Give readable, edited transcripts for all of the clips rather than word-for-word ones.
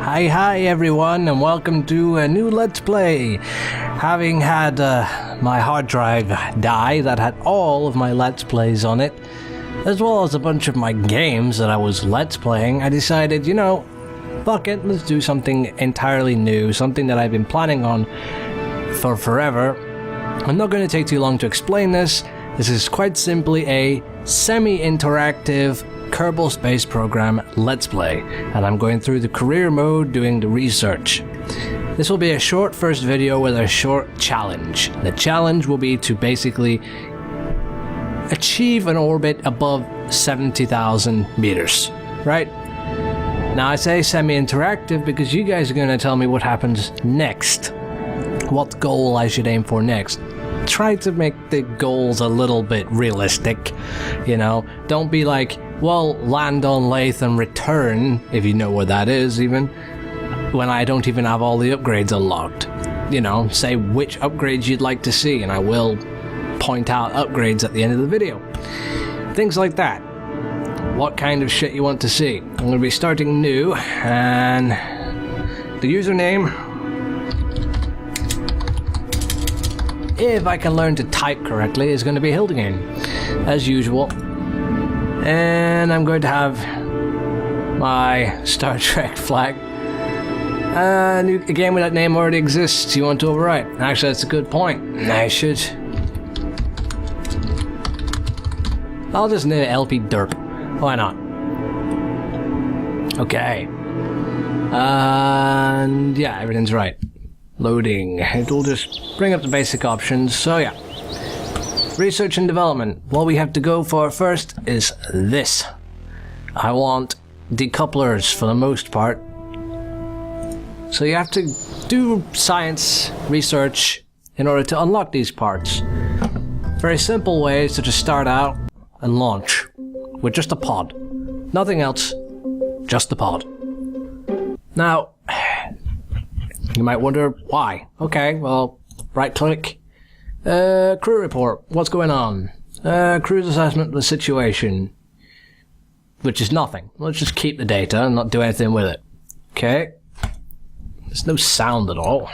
Hi everyone, and welcome to a new Let's Play. Having had my hard drive die that had all of my Let's Plays on it, as well as a bunch of my games that I was Let's Playing, I decided, you know, fuck it, let's do something entirely new, something that I've been planning on for forever. I'm not going to take too long to explain this. This is quite simply a semi-interactive Kerbal Space Program Let's Play, and I'm going through the career mode doing the research. This will be a short first video with a short challenge. The challenge will be to basically achieve an orbit above 70,000 meters, right? Now I say semi-interactive because you guys are going to tell me what happens next, what goal I should aim for next. Try to make the goals a little bit realistic, you know? Don't be like, well, land on Lathe and return, if you know what that is even, when I don't even have all the upgrades unlocked. You know, say which upgrades you'd like to see, and I will point out upgrades at the end of the video. Things like that. What kind of shit you want to see. I'm going to be starting new, and the username, if I can learn to type correctly, is going to be Hildegard, as usual. And I'm going to have my Star Trek flag. A game with that name already exists. You want to overwrite? Actually, that's a good point. I should. I'll just name it LP Derp. Why not? Okay. And yeah, everything's right. Loading. It'll just bring up the basic options. So yeah. Research and development. What we have to go for first is this. I want decouplers for the most part. So you have to do science research in order to unlock these parts. Very simple way is to just start out and launch with just a pod. Nothing else, just the pod. Now, you might wonder why. Okay, well, right click. Crew report. What's going on? Crew's assessment of the situation. Which is nothing. Let's just keep the data and not do anything with it. Okay. There's no sound at all.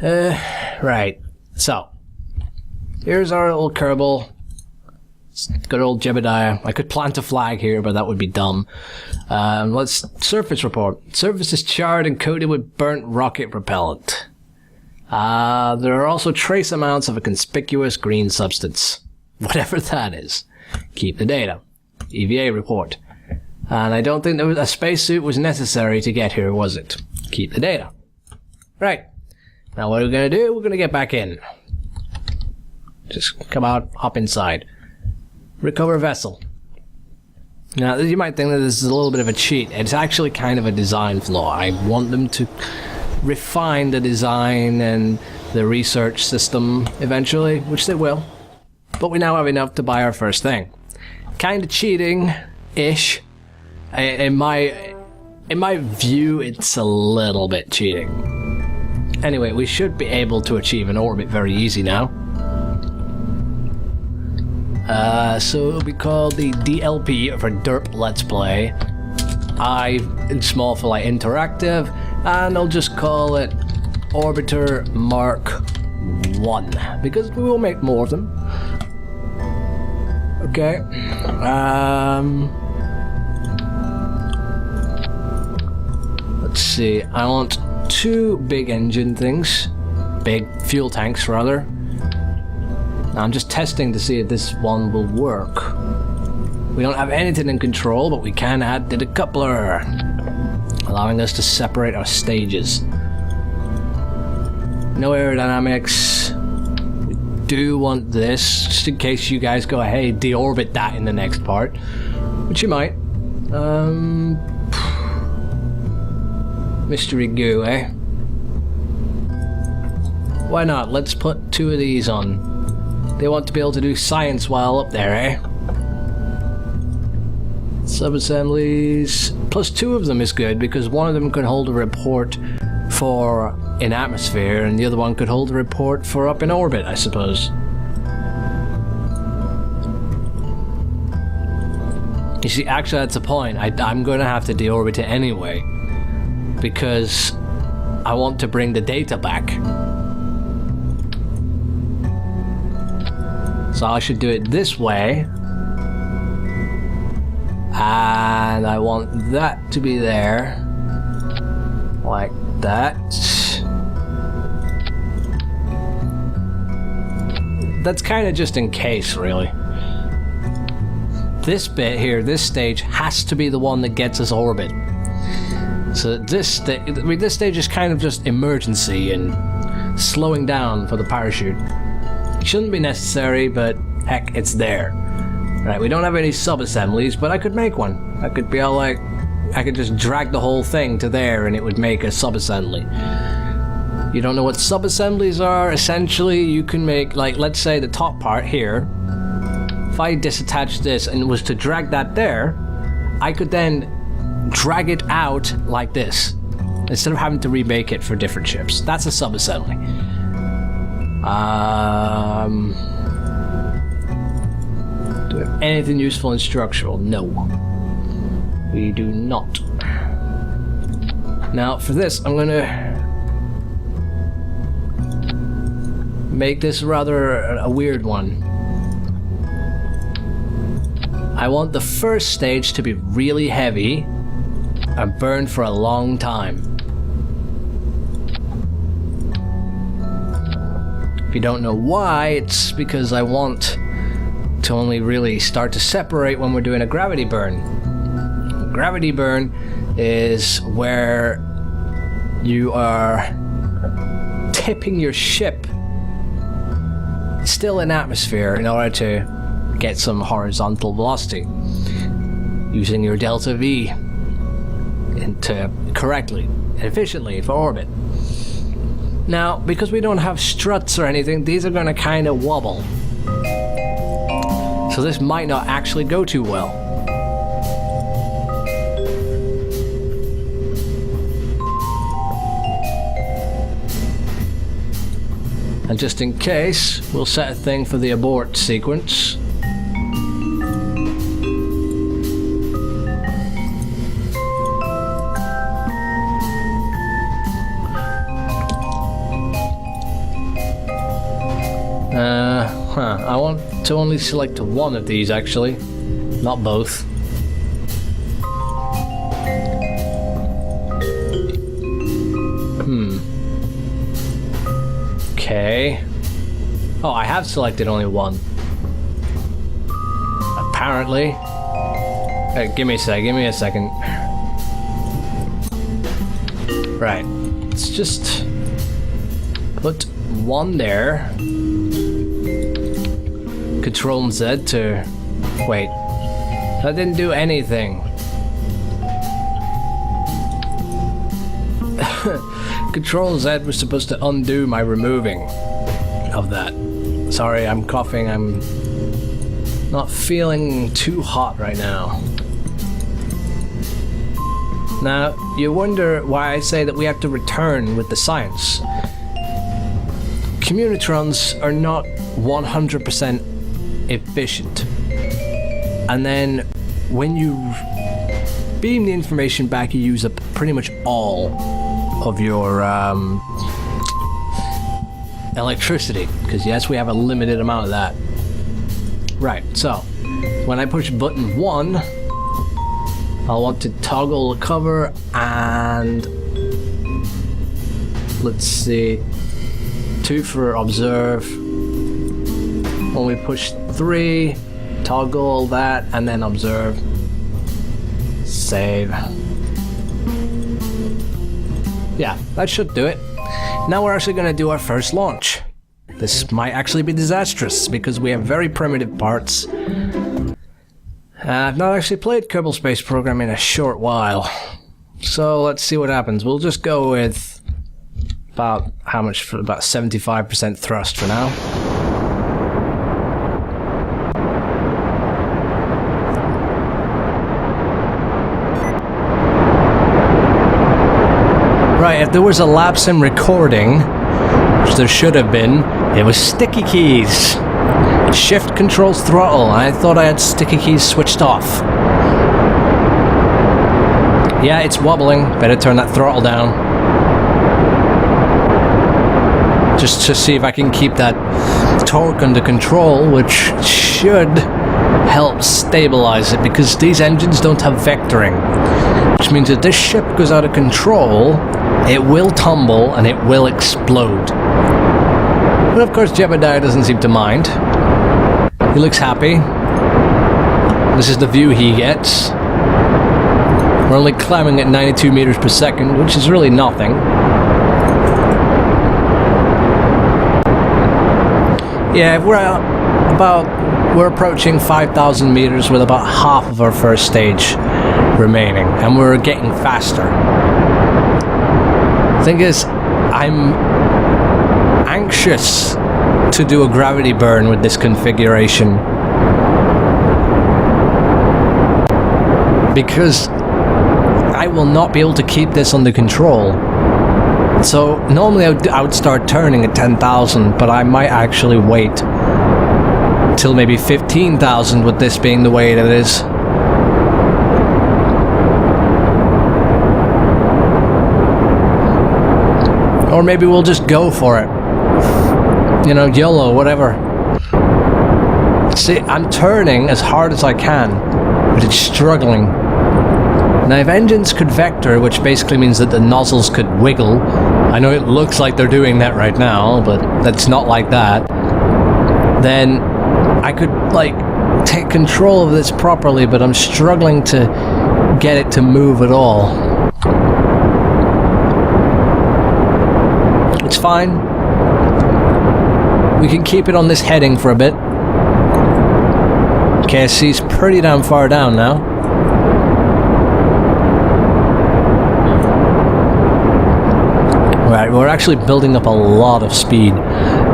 Right. So. Here's our little Kerbal. Good old Jebediah. I could plant a flag here, but that would be dumb. Let's surface report. Surface is charred and coated with burnt rocket propellant. There are also trace amounts of a conspicuous green substance. Whatever that is. Keep the data. EVA report. And I don't think there was a spacesuit was necessary to get here, was it? Keep the data. Right. Now what are we going to do? We're going to get back in. Just come out, hop inside. Recover vessel. Now you might think that this is a little bit of a cheat. It's actually kind of a design flaw. I want them to refine the design and the research system eventually, which they will. But we now have enough to buy our first thing. Kind of cheating-ish. In my view, it's a little bit cheating. Anyway, we should be able to achieve an orbit very easy now. So it'll be called the DLP for Derp Let's Play. I in small for like interactive, and I'll just call it Orbiter Mark 1 because we will make more of them. Okay. Let's see. I want 2 big engine things, big fuel tanks rather. Now I'm just testing to see if this one will work. We don't have anything in control, but we can add the decoupler, allowing us to separate our stages. No aerodynamics. We do want this, just in case you guys go, hey, deorbit that in the next part, which you might. Mystery goo, eh? Why not? Let's put 2 of these on. They want to be able to do science while up there, eh? Sub-assemblies. Plus 2 of them is good because one of them could hold a report for in atmosphere and the other one could hold a report for up in orbit, I suppose. You see, actually that's the point. I'm going to have to deorbit it anyway, because I want to bring the data back. So I should do it this way. And I want that to be there. Like that. That's kind of just in case, really. This bit here, this stage, has to be the one that gets us orbit. So this stage is kind of just emergency and slowing down for the parachute. It shouldn't be necessary, but heck, it's there. Right, we don't have any sub-assemblies, but I could make one. I could be all like, I could just drag the whole thing to there and it would make a sub-assembly. You don't know what sub-assemblies are? Essentially, you can make, like, let's say the top part here. If I disattach this and was to drag that there, I could then drag it out like this, instead of having to remake it for different ships. That's a sub-assembly. Do we have anything useful and structural? No. We do not. Now, for this, I'm gonna make this rather a weird one. I want the first stage to be really heavy and burn for a long time. If you don't know why, it's because I want to only really start to separate when we're doing a gravity burn. A gravity burn is where you are tipping your ship still in atmosphere in order to get some horizontal velocity using your delta V into correctly and efficiently for orbit. Now, because we don't have struts or anything, these are going to kind of wobble. So this might not actually go too well. And just in case, we'll set a thing for the abort sequence. I want to only select one of these, actually, not both. Okay. Oh, I have selected only one. Apparently. Hey, give me a second. Right. Let's just put one there. Control and Z to... Wait. That didn't do anything. Control Z was supposed to undo my removing of that. Sorry, I'm coughing. I'm not feeling too hot right now. Now, you wonder why I say that we have to return with the science. Communitrons are not 100% efficient. And then when you beam the information back, you use up pretty much all of your electricity, because yes, we have a limited amount of that. Right, so when I push button 1, I'll want to toggle the cover and let's see, 2 for observe. When we push 3, toggle that and then observe. Save. Yeah, that should do it. Now we're actually going to do our first launch. This might actually be disastrous because we have very primitive parts. I've not actually played Kerbal Space Program in a short while. So let's see what happens. We'll just go with about how much? For about 75% thrust for now. Right, if there was a lapse in recording, which there should have been, it was sticky keys. Shift controls throttle, and I thought I had sticky keys switched off. Yeah, it's wobbling. Better turn that throttle down. Just to see if I can keep that torque under control, which should help stabilize it, because these engines don't have vectoring. Which means if this ship goes out of control, it will tumble and it will explode. But of course Jebediah doesn't seem to mind. He looks happy. This is the view he gets. We're only climbing at 92 meters per second, which is really nothing. Yeah, we're approaching 5,000 meters with about half of our first stage remaining, and we're getting faster. The thing is, I'm anxious to do a gravity burn with this configuration, because I will not be able to keep this under control. So normally I would start turning at 10,000, but I might actually wait till maybe 15,000 with this being the way that it is. Or maybe we'll just go for it. You know, YOLO, whatever. See, I'm turning as hard as I can, but it's struggling. Now, if engines could vector, which basically means that the nozzles could wiggle, I know it looks like they're doing that right now, but that's not like that, then I could, like, take control of this properly, but I'm struggling to get it to move at all. It's fine. We can keep it on this heading for a bit. KSC's pretty damn far down now. Right, we're actually building up a lot of speed.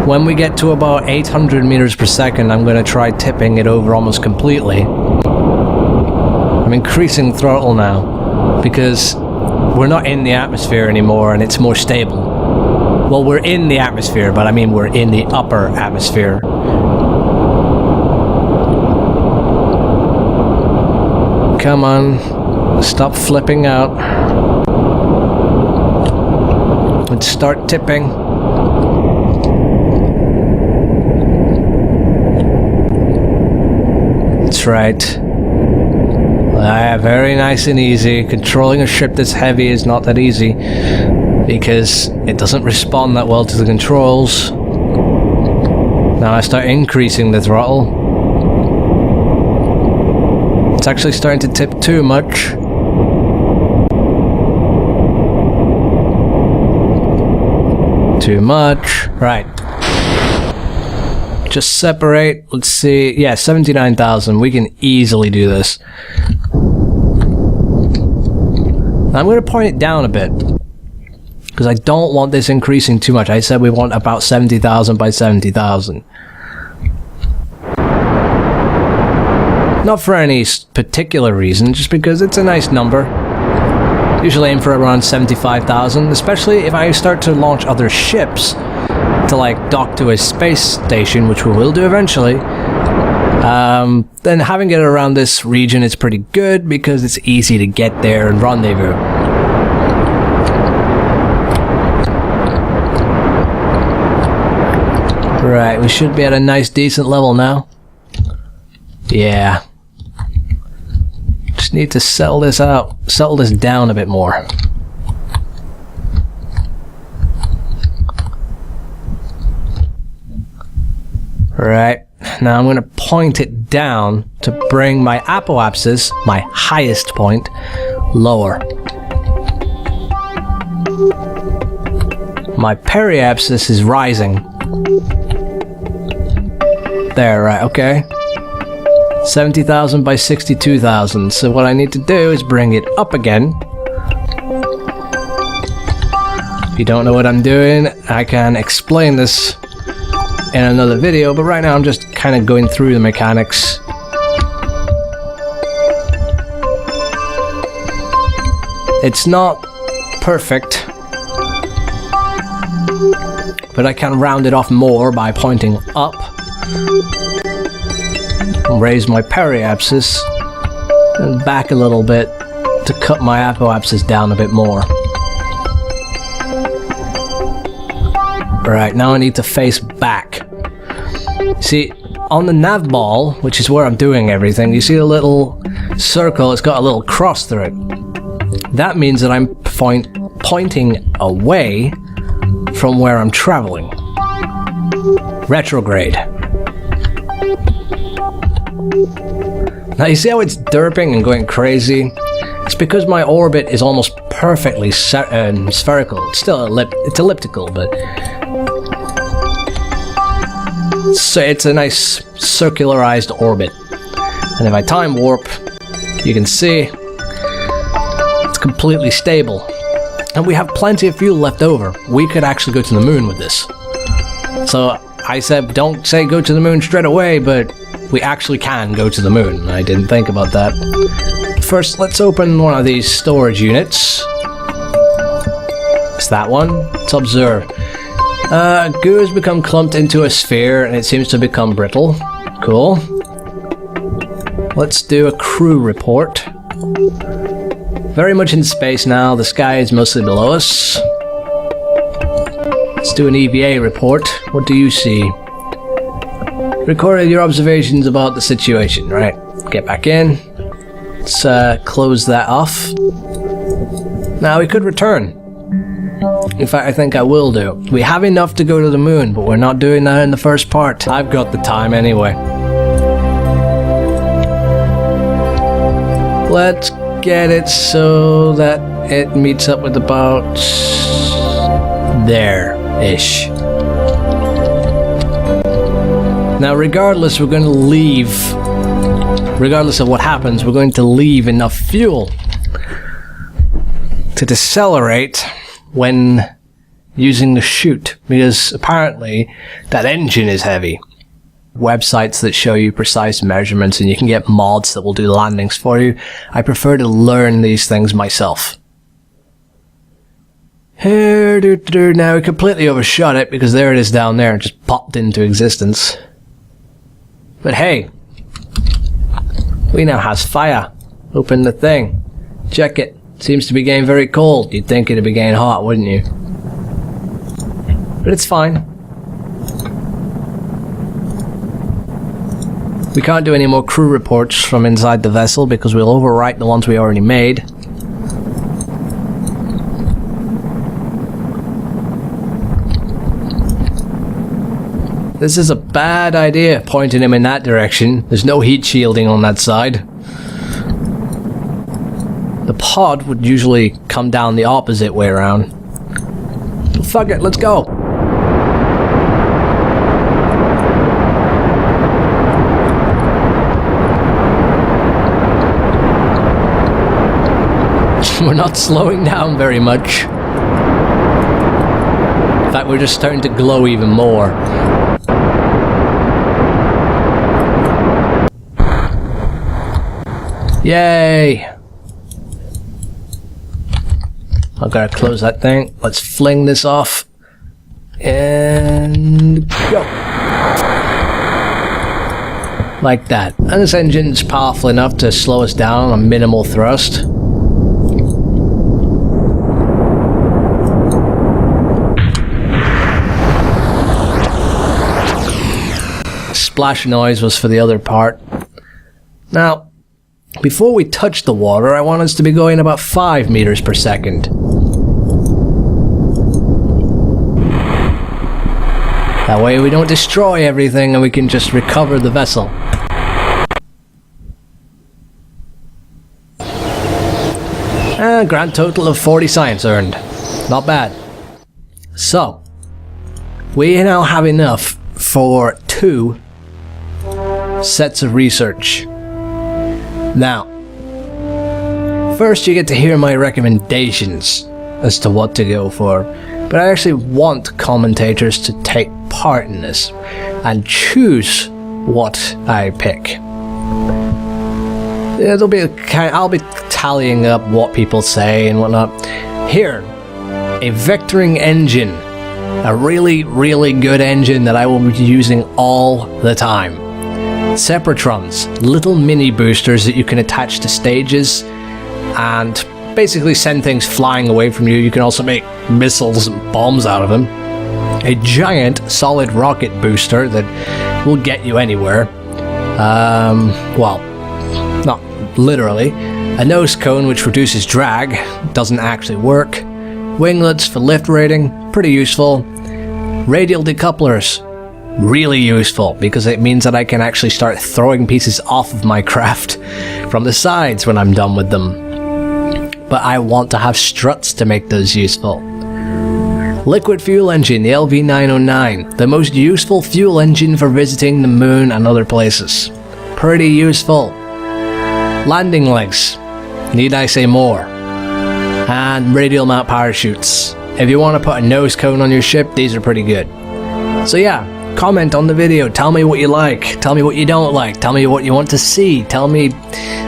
When we get to about 800 meters per second, I'm going to try tipping it over almost completely. I'm increasing throttle now, because we're not in the atmosphere anymore and it's more stable. Well, we're in the atmosphere, but I mean we're in the upper atmosphere. Come on, stop flipping out. Let's start tipping. That's right. Very nice and easy. Controlling a ship this heavy is not that easy, because it doesn't respond that well to the controls. Now I start increasing the throttle. It's actually starting to tip too much. Too much. Right. Just separate. Let's see. Yeah, 79,000. We can easily do this. I'm going to point it down a bit, because I don't want this increasing too much. I said we want about 70,000 by 70,000. Not for any particular reason, just because it's a nice number. Usually aim for around 75,000, especially if I start to launch other ships to, like, dock to a space station, which we will do eventually. Then having it around this region is pretty good, because it's easy to get there and rendezvous. Right, we should be at a nice decent level now. Yeah. Just need to settle this down a bit more. Right, now I'm going to point it down to bring my apoapsis, my highest point, lower. My periapsis is rising. There, right, okay. 70,000 by 62,000. So what I need to do is bring it up again. If you don't know what I'm doing, I can explain this in another video, but right now I'm just kind of going through the mechanics. It's not perfect, but I can round it off more by pointing up. Raise my periapsis and back a little bit to cut my apoapsis down a bit more. Right, now I need to face back. See, on the nav ball, which is where I'm doing everything, you see a little circle, it's got a little cross through it. That means that I'm pointing away from where I'm traveling. Retrograde. Now you see how it's derping and going crazy? It's because my orbit is almost perfectly spherical. It's still it's elliptical, but so it's a nice circularized orbit. And if I time warp, you can see it's completely stable. And we have plenty of fuel left over. We could actually go to the moon with this. So I said, don't say go to the moon straight away, but we actually can go to the moon. I didn't think about that. First, let's open one of these storage units. It's that one. Let's observe. Goo has become clumped into a sphere and it seems to become brittle. Cool. Let's do a crew report. Very much in space now. The sky is mostly below us. Let's do an EVA report. What do you see? Recorded your observations about the situation. Right. Get back in. Let's close that off. Now we could return. In fact, I think I will do. We have enough to go to the moon, but we're not doing that in the first part. I've got the time anyway. Let's get it so that it meets up with about there-ish. Now, regardless, we're going to leave. Regardless of what happens, we're going to leave enough fuel to decelerate when using the chute, because apparently that engine is heavy. Websites that show you precise measurements and you can get mods that will do landings for you. I prefer to learn these things myself. Now we completely overshot it because there it is down there. It just popped into existence. But hey, we now has fire. Open the thing. Check it. Seems to be getting very cold. You'd think it'd be getting hot, wouldn't you? But it's fine. We can't do any more crew reports from inside the vessel because we'll overwrite the ones we already made. This is a bad idea, pointing him in that direction. There's no heat shielding on that side. The pod would usually come down the opposite way around. Fuck it, let's go! We're not slowing down very much. In fact, we're just starting to glow even more. Yay! I've got to close that thing. Let's fling this off. And go. Like that. And this engine's powerful enough to slow us down on minimal thrust. Splash noise was for the other part. Now, before we touch the water, I want us to be going about 5 meters per second. That way we don't destroy everything and we can just recover the vessel. Grand total of 40 science earned. Not bad. So, we now have enough for 2 sets of research. Now, first you get to hear my recommendations as to what to go for, but I actually want commentators to take part in this and choose what I pick. I'll be tallying up what people say and whatnot. Here, a vectoring engine, a really, really good engine that I will be using all the time. Separatrons, little mini boosters that you can attach to stages, and basically send things flying away from you. You can also make missiles and bombs out of them. A giant solid rocket booster that will get you anywhere. Well, not literally. A nose cone which reduces drag, doesn't actually work. Winglets for lift rating, pretty useful. Radial decouplers, really useful because it means that I can actually start throwing pieces off of my craft from the sides when I'm done with them. But I want to have struts to make those useful. Liquid fuel engine, the LV909, the most useful fuel engine for visiting the moon and other places. Pretty useful. Landing legs, need I say more? And radial mount parachutes. If you want to put a nose cone on your ship, these are pretty good. So yeah, comment on the video, tell me what you like, tell me what you don't like, tell me what you want to see, tell me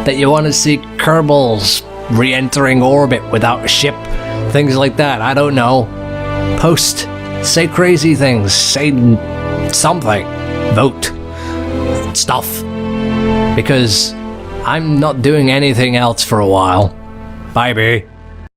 that you want to see Kerbals re-entering orbit without a ship, things like that, I don't know. Post, say crazy things, say something, vote, stuff, because I'm not doing anything else for a while. Bye, bye.